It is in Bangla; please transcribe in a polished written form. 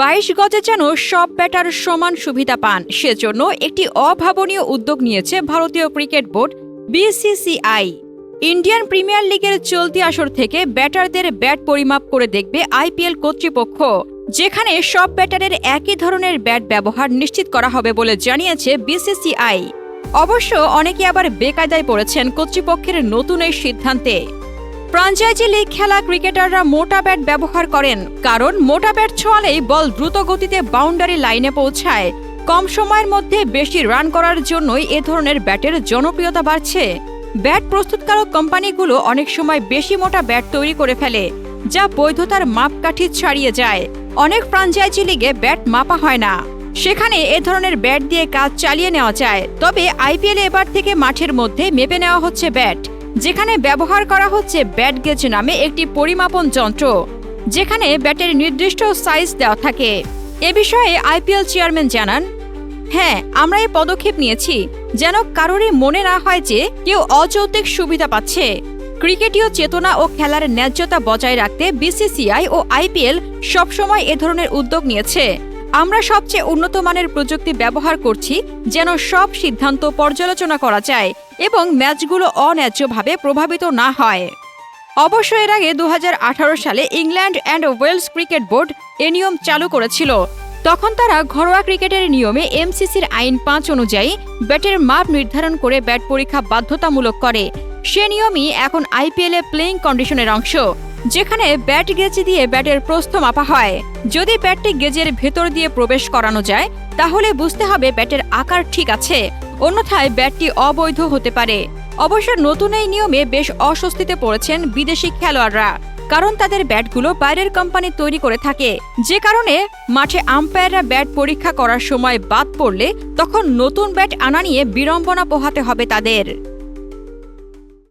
22 গজে যেন সব ব্যাটার সমান সুবিধা পান, সেজন্য একটি অভাবনীয় উদ্যোগ নিয়েছে ভারতীয় cricket board BCCI. Indian premier লিগের চলতি আসর থেকে ব্যাটারদের ব্যাট পরিমাপ করে দেখবে আইপিএল কর্তৃপক্ষ, যেখানে সব ব্যাটারের একই ধরনের ব্যাট ব্যবহার নিশ্চিত করা হবে বলে জানিয়েছে বিসিসিআই। অবশ্য অনেকে আবার বেকায়দায় পড়েছেন কর্তৃপক্ষের নতুন এই সিদ্ধান্তে। ফ্র্যাঞ্চাইজি লিগ খেলা ক্রিকেটাররা মোটা ব্যাট ব্যবহার করেন, কারণ মোটা ব্যাট ছোঁয়ালেই বল দ্রুত গতিতে বাউন্ডারি লাইনে পৌঁছায়। কম সময়ের মধ্যে বেশি রান করার জন্যই এ ধরনের ব্যাটের জনপ্রিয়তা বাড়ছে। ব্যাট প্রস্তুতকারক কোম্পানিগুলো অনেক সময় বেশি মোটা ব্যাট তৈরি করে ফেলে, যা বৈধতার মাপকাঠি ছাড়িয়ে যায়। অনেক ফ্র্যাঞ্চাইজি লিগে ব্যাট মাপা হয় না, সেখানে এ ধরনের ব্যাট দিয়ে কাজ চালিয়ে নেওয়া যায়। তবে আইপিএলে এবার থেকে মাঠের মধ্যে মেপে নেওয়া হচ্ছে ব্যাট, যেখানে ব্যবহার করা হচ্ছে ব্যাট গেজ নামে একটি পরিমাপন যন্ত্র, যেখানে ব্যাটের নির্দিষ্ট সাইজ দেওয়া থাকে। এ বিষয়ে আইপিএল চেয়ারম্যান জানান, হ্যাঁ, আমরা এই পদক্ষেপ নিয়েছি যেন কারোরই মনে না হয় যে কেউ অযৌক্তিক সুবিধা পাচ্ছে। ক্রিকেটীয় চেতনা ও খেলার ন্যায্যতা বজায় রাখতে বিসিসিআই ও আইপিএল সবসময় এ ধরনের উদ্যোগ নিয়েছে। আমরা সবচেয়ে উন্নত মানের প্রযুক্তি ব্যবহার করছি যেন সব সিদ্ধান্ত পর্যালোচনা করা যায় এবং ম্যাচগুলো অন্যায্যভাবে প্রভাবিত না হয়। অবশ্য এর আগে 2018 সালে England and Wales cricket board এ নিয়ম চালু করেছিল। তখন তারা ঘরোয়া ক্রিকেটের নিয়মে এমসিসির আইন 5 অনুযায়ী ব্যাটের মাপ নির্ধারণ করে ব্যাট পরীক্ষা বাধ্যতামূলক করে। সে নিয়মই এখন আইপিএলে প্লেইং কন্ডিশনের অংশ, যেখানে ব্যাট গেজ দিয়ে ব্যাটের প্রস্থ মাপা হয়। যদি ব্যাটটি গেজের ভেতর দিয়ে প্রবেশ করানো যায়, তাহলে বুঝতে হবে ব্যাটের আকার ঠিক আছে, অন্যথায় ব্যাটটি অবৈধ হতে পারে। অবশ্য নতুন এই নিয়মে বেশ অস্বস্তিতে পড়েছেন বিদেশি খেলোয়াড়রা, কারণ তাদের ব্যাটগুলো বাইরের কোম্পানি তৈরি করে থাকে, যে কারণে মাঠে আম্পায়াররা ব্যাট পরীক্ষা করার সময় বাদ পড়লে তখন নতুন ব্যাট আনা নিয়ে বিড়ম্বনা পোহাতে হবে তাদের।